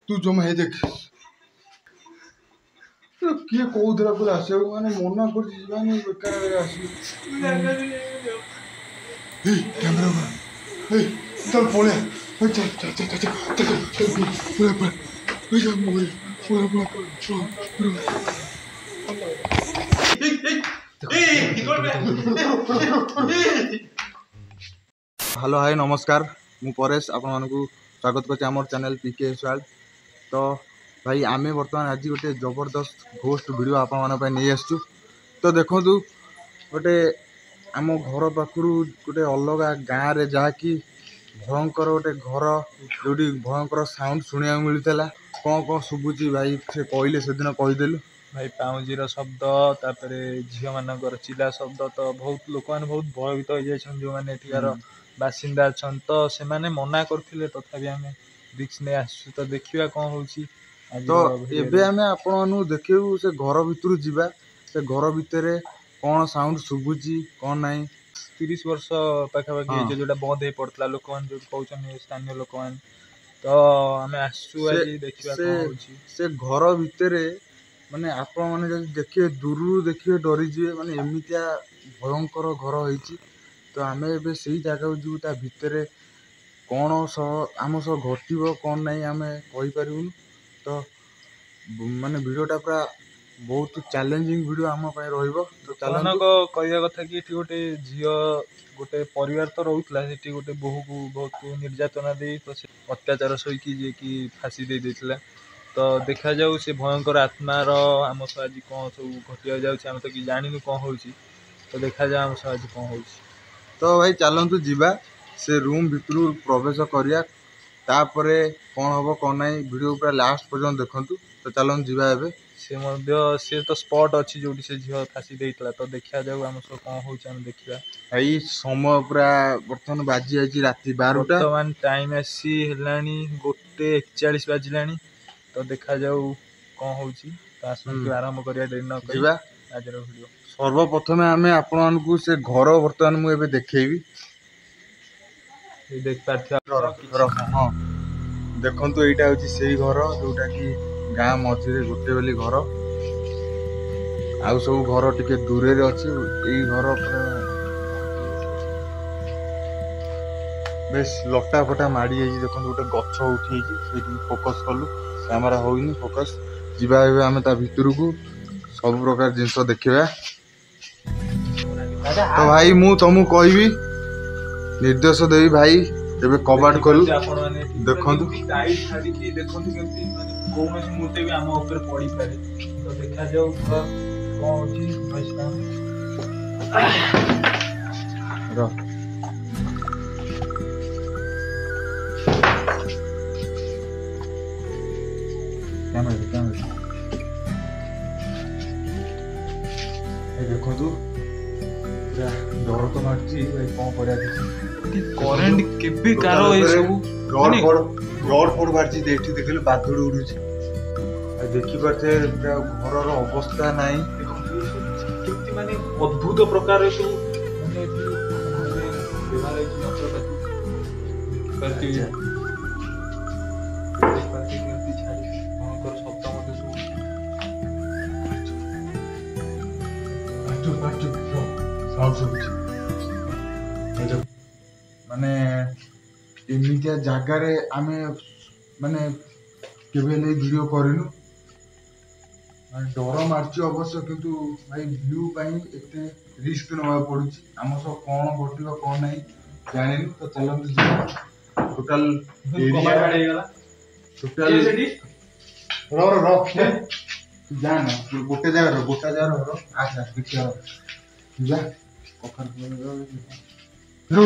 तू जमा हे देख किए कौला को आस माने मना कर बेकार कैमरा चल पड़े चल चल चल चल चल हेलो हाय नमस्कार मु परेश आपण मानकु स्वागत करछि हमर चैनल पीके वर्ल्ड। तो भाई आमे वर्तमान आज गोटे जबरदस्त घोस्ट वीडियो आपण मान पे नहीं आसछु। तो देखो गोटे आम घर पाखरु गोटे अलग गाँव रे जहाँकि भयंकर गोटे घर जो भयंकर साउंड शुणा मिलूला कौन कौन शुभुची भाई से कहले से दिन कहीदेलु भाई पाउंजीर शब्द तापर झील मानकर चिला शब्द तो बहुत लोक मैंने बहुत भयभीत हो जाए जो मैंने एठार बासिंदा अच्छा तो से माने मना करथिले तथापि आमे रिक्स ने आसु तो देखिबा कोन होउची। तो एबे आमे आपण मानु देखिबु से घर भितरु जीवा से घर भितरे कोन साउंड शुभुची कोन नाही 30 वर्ष पाखापाखि जोटा बंद हो पड़ता लोक मान जो कहउछन स्थानीय लोक मान तो आमे आसु आज देखिबा कोन होउची। से घर भितरे माने आपण माने जदि देखिए दूर देखिए डरी जीवे माने एमितिया भयंकर घर होईची। तो आमे एबे सही जगह जीव ता भितरे कौन आम सह घटव कौन नहीं आम कहीपरूँ। तो माने वीडियोटा पूरा बहुत चैलेंजिंग वीडियो आम रहिबो। तो कहवा कथा कि गोटे झील गोटे परिवार तो रोला से गोटे बोहू को बहुत निर्यातना दे तो से अत्याचार सहीकि जे कि फाँसी दे देथिला। तो देखा जाऊ से भयंकर आत्मार आम सह आज कौन सब घटिया जाऊँ आम तो कि जानू कौन हो तो देखा जाए आम सह आज कौन हो। तो भाई चलतु जीवा से रूम भितर प्रवेश करिया तापरे कौन हम कौन ना वीडियो पूरा लास्ट पर्यटन देखु। तो चलतु जीवा एबे से तो स्पॉट अच्छी जो से झील फाँसी देता तो देखा जाऊ आम सब कौन हो देखा भाई समय पूरा बर्तमान बाजी जाइए राति 12टा बर्तमान टाइम आसी है 1:41 बाजिला। तो देखा जाऊ कौन हो आरंभ करिया डेरी न करिया आज वीडियो। सर्वप्रथमे आमे आपण मानकु से घर बर्तमान मु एबे देखेबी देख पार्थिया हाँ देखंतु एटा होची सेही घर जोटा कि गाँ मझिरे गोटे बेली घर आउ सब घर टिके दूरे रे अछि। एई घर बेस लटा फटा माड़ी जाइए देखो गोटे गछ उठी से फोकस कलु कैमेरा होइनी फोकस जीवा एबे आमे ता भितर को सब प्रकार जिनस देखिबा। तो भाई मु तुमको कहबी निर्देश देवी भाई एबे कबाट कलु देखंतु मुहूर्ते भी आम ऊपर पड़ी पारे। तो देखा जाऊ कौन देखो डर तो मारची कौन पड़ा करेंट केबे कारो ए सब रड फड मारची देखि देखले बादुड़ उडुची देखि परते घर रो अवस्था नाही किति माने अद्भुत प्रकार सब माने व्यवहार है यंत्रपाति करती माने एमितिया जगार आमे माने केबे ले वीडियो करिनु डर मार्ची अवश्य किंतु भाई व्यू पाई एते रिस्क नवा पड़ुची आम सब कौन घटिबो कौन नहीं जानिनु। तो चलंतु जीवा टोटल एरिया टोटल रो जान गोटे जगह रो आजा देखियो जा कखर रो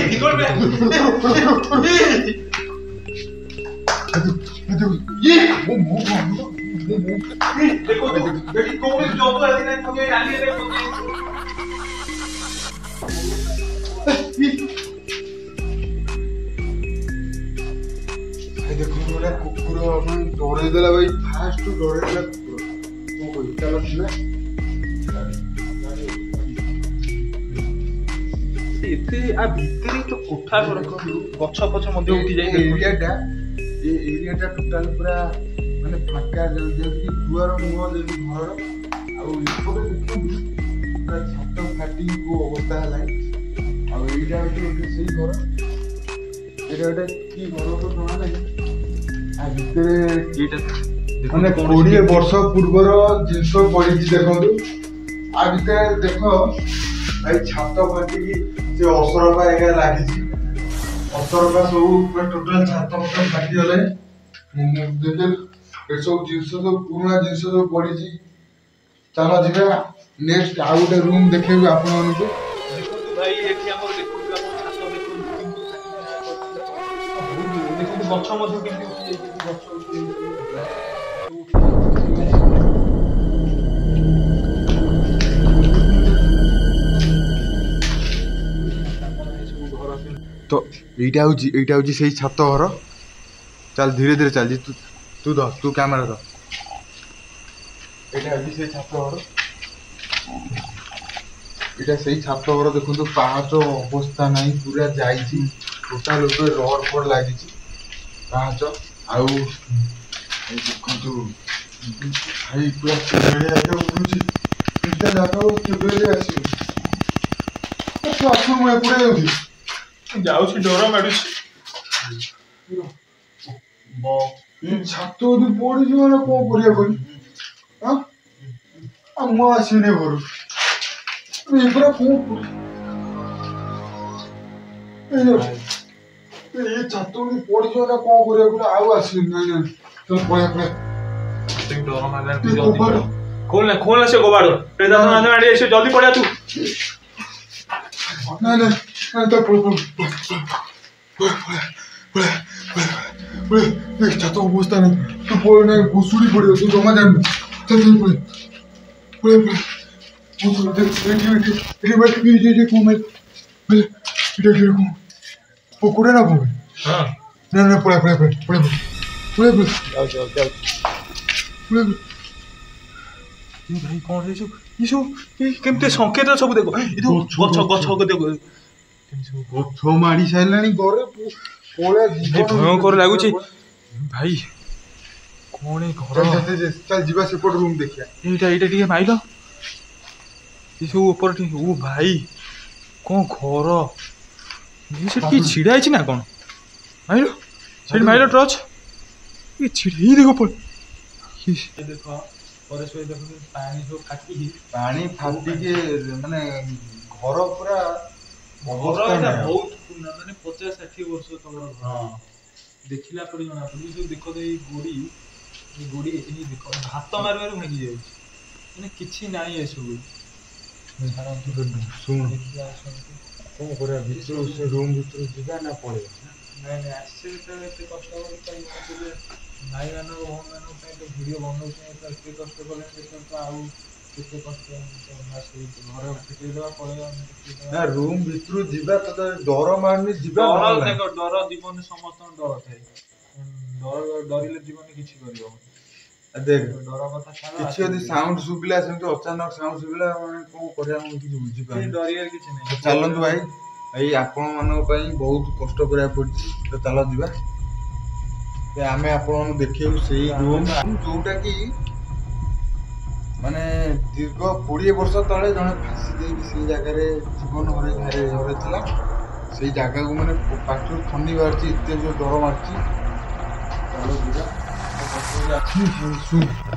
निकल बे ये वो देखो बेटी कौन जॉब है ना हमें डाली है देखो गोटा कुकुर डरे देला भाई फास्ट डरे देला कुकुर को कोई चलो ना ଏତେ ଆ ଭିତରେ ତ କୋଠା ଘର ଗଛ ଫଛ ମଧ୍ୟ ଉଠି ଯାଇ ଏରିଆଟା ଟୋଟାଲ ପୁରା ମାନେ ଫାଙ୍କା ଯେମିତି ଦୁଆର ମୁହଁ ଯେମିତି ଘର ଆଉ ଏପଟେ ଦେଖନ୍ତୁ ପୁରା ଛାତ ଫାଟି କୋଉ ଅବସ୍ଥା ହେଲାଣି ଆଉ ଏଇଟା ଗୋଟେ ସେଇ ଘର ଏଇଟା ଗୋଟେ କି ଘର ତ ଜଣା ନାହିଁ ଆ ଭିତରେ ଏଇଟା ମାନେ 20 ବର୍ଷ ପୂର୍ବର ଜିନିଷ ପଡିଛି ଦେଖନ୍ତୁ ଆ ଭିତରେ ଦେଖ ଭାଇ ଛାତ ଫାଟିକି ସେ ଅସରପା ଏକା ଲାଗିଛି ଅସରପା ସବୁ ପୁରା ଟୋଟାଲ ଛାତ ଫାଟ ଫାଟିଗଲେ ଦେଖେ ଏସବୁ ଜିନିଷ ସବୁ ପୁରୁଣା ଜିନିଷ ସବୁ ପଡିଛି ଚାଲ ଯିବା ନେକ୍ସଟ ଆଉ ଗୋଟେ ରୁମ୍ ଦେଖେଇବି ଆପଣମାନଙ୍କୁ ଦେଖନ୍ତୁ ଭାଇ ଏଠି ଆମର ଦେଖନ୍ତୁ ଆମ ଛାତ ଦେଖନ୍ତୁ କେମିତି ଦେଖନ୍ତୁ ଗଛ ମଧ୍ୟ କେମିତି ଉଠି ଯାଇଛି ଗଛ ଉଠି ତ এইটা হচ্ছে সেই ছাত ঘর চাল ধীরে ধীরে চাল তু ধর তু ক্যামেরা ধর এটা হচ্ছে সেই ছাত ঘর এটা সেই ছাত ঘর দেখুন পাহাচ অবস্থা নাই পুরা যাইছি টোটাল উপরে রড ফড লাগিছি পাহাচ আউ দেখন্তু ভাই পুরা কেবেলে আগে উঠুছি এটা জায়গাও কেবেলে আসিব তো আসু ମୁଁ ଏପଟେ ଯାଉଛି ଯାଉଛି ଡର ମାଡୁଛି ଛାତ ଯଦି ପଡିଯିବ ମାନେ କଣ କରିବା କହିଲି ଆଉ ମୁଁ ଆସିବିନି ଘରୁ ଏଗୁଡ଼ା କଣ ଏ ଛାତ ଯଦି ପଡିଯିବ ନା କଣ କରିବା କହିଲେ ଆଉ ଆସିବିନି ନାଇଁ ନାଇଁ ତମେ ପଳେଇବା ଡର ମାରିଲାଣି ଖୋଲନା ସେ କବାଟ ଜଲ୍ଦି ପଳେଇବା ତୁ ନାଇଁ ନାଇଁ ତ ଛାତ ଅବସ୍ଥା ନାହିଁ ତୁ ପଳେଇ ନାଇଁ ଘୁଷୁଡ଼ି ପଡ଼ିବ ତୁ ଜମା ଜାଣିନୁ ପଳେଇ କୁକୁଡ଼ା ନା କଣ ନା ନା ପଳେଇ ଭାଇ କଣ ଏସବୁ କେମିତି ସଂକେତ ସବୁ ଦେଖ ଗଛ ଦେଖ ଗଛ ମାଡ଼ି ସାରିଲାଣି ଘରେ ଭୟଙ୍କର ଲାଗୁଛି ଭାଇ କଣ ଏ ଘର ଚାଲ ଯିବା ସେପଟ ରୁମ୍ ଦେଖିବା ଏଇଟା ଟିକେ ମାଇଲ ଏସବୁ ଉପରେ ଟିକେ ଓ ଭାଇ କଣ ଘର ସେଠି କି ଛିଡ଼ା ହେଇଛି ନା କଣ ମାଇଲ ସେଠି ମାଇଲ ଟର୍ଚ୍ଚ ଛିଡ଼ା ଦେଖ ଦେଖ ପାଣି ଫାଟିକି ମାନେ ଘର ପୁରା ବହୁତ ପୁରୁଣା ମାନେ 50-60 ବର୍ଷ ତଳର ଘର ଦେଖିଲା ପରେ ଜଣା ପଡୁଛି ସବୁ ଦେଖ ଏଇ ଗୋଡି ଦେଖ ହାତ ମାରିବାରୁ ଭାଙ୍ଗି ଯାଉଛି ମାନେ କିଛି ନାହିଁ ଏସବୁ ଶୁଣ କଣ କରିବା ଭିତରୁ ସେ ରୁମ୍ ଭିତରୁ ଯିବା ନା ପଳେଇବା ନାଇଁ ଆସିছে ଯେତେବେଳେ ଏତେ କଷ୍ଟ ଭାଇମାନଙ୍କ ଭଉଣୀମାନଙ୍କ ପାଇଁ ତ ଭିଡ଼ିଓ ବନଉଛନ୍ତି ଏତେ କଷ୍ଟ କଲେ ସେତେବେଳେ ତ ଆଉ କେତେ କଷ୍ଟ ଘରେ ଫିଟେଇଦେବା ପଳେଇବା ନା ରୁମ୍ ଭିତରୁ ଯିବା ତତେ ଡର ମାରୁନି ଯିବା ଦେଖ ଡର ଜୀବନରେ ସମସ୍ତଙ୍କ ଡର ଥାଏ ଡରିଲେ ଜୀବନରେ କିଛି କରିହବନି ଦେଖ ଡର କଥା କିଛି ଯଦି ସାଉଣ୍ଡ ଶୁଭିଲା ସେମିତି ଅଚାନକ ସାଉଣ୍ଡ ଶୁଭିଲା ମାନେ କଣ କରିବା ମୁଁ କିଛି ବୁଝିପାରୁନି ଡରିବାର କିଛି ନାହିଁ ଚାଲନ୍ତୁ ଭାଇ ଏଇ ଆପଣମାନଙ୍କ ପାଇଁ ବହୁତ କଷ୍ଟ କରିବାକୁ ପଡୁଛି ତ ଚାଲ ଯିବା ଆମେ ଆପଣଙ୍କୁ ଦେଖେଇବୁ ସେଇ ରୁମ୍ ଯୋଉଟା କି ମାନେ ଦୀର୍ଘ 20 ବର୍ଷ ତଳେ ଜଣେ ଫାଶୀ ଦେଇକି ସେଇ ଜାଗାରେ ଜୀବନ ହରେଇଥିଲା ସେଇ ଜାଗାକୁ ମାନେ ପାଟିରୁ ଖଣ୍ଡି ବାହାରିଛି ଏତେ ଯୋଉ ଡର ମାରୁଛି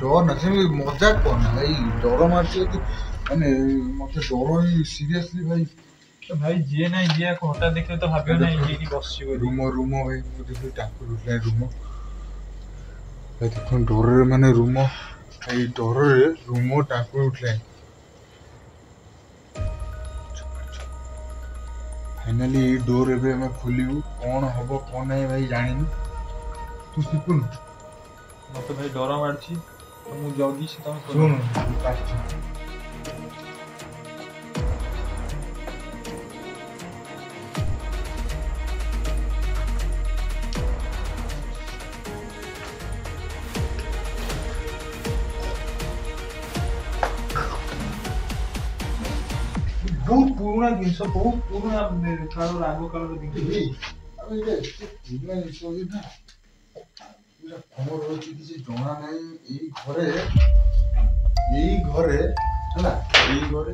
ଡର ନା ସେମିତି ମଜାକ କରନା ଭାଇ ଡର ମାରୁଛି ମାନେ ମତେ ଡର ହିଁ ସିରିୟସଲି ଭାଇ ଯିଏ ନାହିଁ ଯିଏ ହଠାତ୍ ଦେଖିଲେ ତ ଭାବିବ ନାହିଁ ଇଏ ବସିଛି ରୁମ ଭାଇ ମୁଁ ଦେଖି ଟାଙ୍କୁରି ଉଠିଲା ରୁମ ଭାଇ ଦେଖୁନ ଡରରେ ମାନେ ରୁମ ଏଇ ଡରରେ ରୁମ ଟାଙ୍କୁରି ଉଠିଲାଣି ଫାଇନାଲି ଏଇ ଡୋର ଏବେ ଆମେ ଖୋଲିବୁ କଣ ହବ କଣ ନାହିଁ ଭାଇ ଜାଣିନୁ ତୁ ଶିଖୁନୁ ମତେ ଭାଇ ଡର ମାରୁଛି ମୁଁ ଜଗିଛି ତମେ ଶୁଣୁ ବହୁତ ପୁରୁଣା ଜିନିଷ ବହୁତ ପୁରୁଣା କାଳର ଆଗ କାଳର ଜିନିଷ। ଆମେ ଏଇଟା ଏତେ ପୁରୁଣା ଜିନିଷ ଅଛି ନା ଏଇଟା କଣ ରହିଛି କିଛି ଜଣା ନାହିଁ। ଏଇ ଘରେ ହେଲା, ଏଇ ଘରେ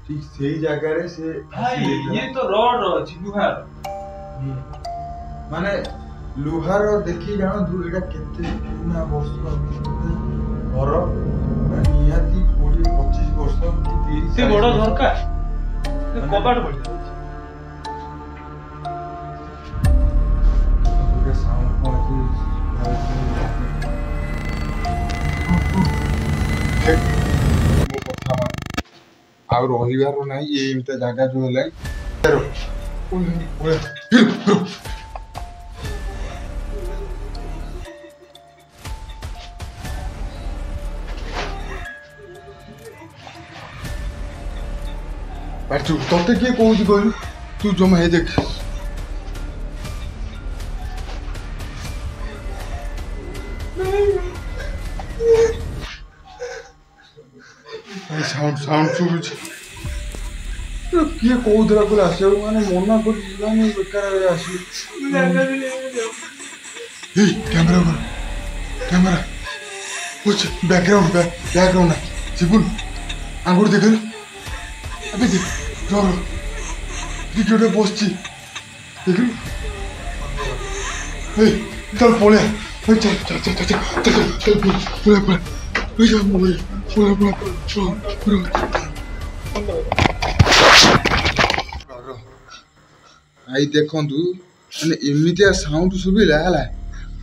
ଠିକ ସେଇ ଜାଗାରେ ସେ ଭାଇ ଇଏ ତ ରଡ ଅଛି ଲୁହାର। ମାନେ ଲୁହାର ଦେଖି ଜାଣନ୍ତୁ ଏଇଟା କେତେ ପୁରୁଣା ବର୍ଷ ଘର, ନିହାତି 20-25 ବର୍ଷ କି 30 ଏତେ ବଡ ଝରକା କବାଟ ପଡି ଗୋଟେ ସାଉଣ୍ଡ କଣ ମୋ କଥା ମାନ ଆଉ ରହିବାର ନାହିଁ ଏମିତି ଜାଗା ଯୋଉ ହେଲାଣି। ତତେ କିଏ କହୁଛି କହିଲୁ? ତୁ ଜମା ହେଇ ଦେଖ ସାଉଣ୍ଡ ଶୁଭୁଛି। କିଏ କହୁଥିଲା କହିଲେ ଆସିବାକୁ, ମାନେ ମନା କରୁଛି ଯିବାନି, ବେକାର ଆସିବି। କ୍ୟାମେରା ବ୍ୟାକଗ୍ରାଉଣ୍ଡ ନା ଶିବୁନ ଆଙ୍ଗୁଠି ଦେଖିଲୁ। ଏବେ ଗୋଟେ ବସିଛି ଦେଖିଲୁ। ଚାଲ ପଳେଆ, ଭାଇ ଦେଖନ୍ତୁ ମାନେ ଏମିତିଆ ସାଉଣ୍ଡ ଶୁଭିଲା ହେଲା,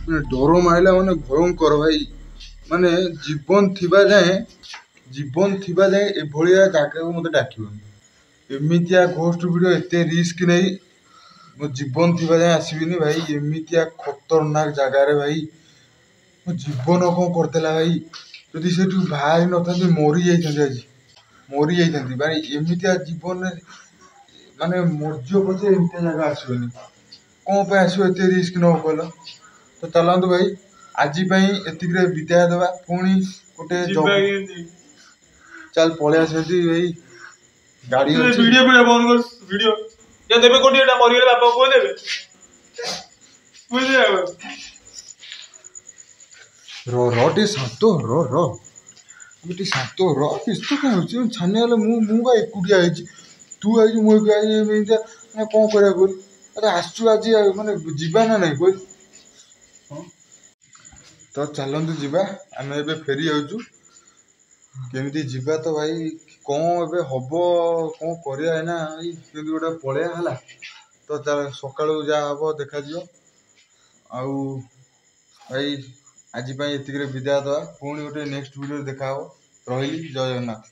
ମାନେ ଡର ମାଇଲା, ମାନେ ଭୟଙ୍କର ଭାଇ। ମାନେ ଜୀବନ ଥିବା ଯାଏଁ ଏଭଳିଆ ଜାଗାକୁ ମତେ ଡାକିବନି। ଏମିତିଆ ଘୋଷ୍ଟ ଭିଡିଓ ଏତେ ରିସ୍କ ନେଇ ମୋ ଜୀବନ ଥିବା ଯାଏଁ ଆସିବିନି ଭାଇ। ଏମିତିଆ ଖତରନାକ ଜାଗାରେ ଭାଇ ମୋ ଜୀବନ କଣ କରିଦେଲା ଭାଇ। ଯଦି ସେଠୁ ବାହାରି ନଥାନ୍ତି ମରିଯାଇଥାନ୍ତି ଭାଇ। ଏମିତିଆ ଜୀବନରେ ମାନେ ମର୍ଯ୍ୟ ପଛେ ଏମିତିଆ ଜାଗା ଆସିବନି। କଣ ପାଇଁ ଆସିବ ଏତେ ରିସ୍କ ନବ କହିଲ? ତ ଚାଲନ୍ତୁ ଭାଇ ଆଜି ପାଇଁ ଏତିକିରେ ବିଦାୟ ଦେବା। ପୁଣି ଗୋଟେ ଚାଲ ପଳେଇ ଆସନ୍ତି ଭାଇ। ଗାଡି ଅଛି। ଭିଡିଓ ବନ୍ଦ କର। ଭିଡିଓ ଦେବେ କୋଉଠି? ଏଟା ମରିଗଲେ ବାପା ପୁଅ ଦେବେ। ଟିକେ ଶାନ୍ତ ଟିକେ ଶାନ୍ତ କିସ୍ତ କାଇଁ ହଉଛି ଛାନିଆ ହେଲେ। ମୁଁ ବା ଏକୁଟିଆ ହେଇଛି, ତୁ ଆଇଛୁ, ମୁଁ ଏକୁଟିଆ ଆଇଛି। ଏମିତିଆ ମାନେ କଣ କରିବା କହିଲୁ? ଆରେ ଆସୁଛୁ ଆଜି ମାନେ ଯିବା ନା ନାଇଁ କହିଲୁ? ତ ଚାଲନ୍ତୁ ଯିବା। ଆମେ ଏବେ ଫେରି ଯାଉଛୁ। କେମିତି ଯିବା ତ ଭାଇ, କଣ ଏବେ ହବ, କଣ କରିବା ଏଇନା ଭାଇ? କେମିତି ଗୋଟେ ପଳେଇବା ହେଲା। ତ ସକାଳୁ ଯାହା ହବ ଦେଖାଯିବ। ଆଉ ଭାଇ ଆଜି ପାଇଁ ଏତିକିରେ ବିଦାୟ ଦେବା। ପୁଣି ଗୋଟେ ନେକ୍ସଟ ଭିଡ଼ିଓରେ ଦେଖାହବ। ରହିଲି, ଜୟ ଜଗନ୍ନାଥ।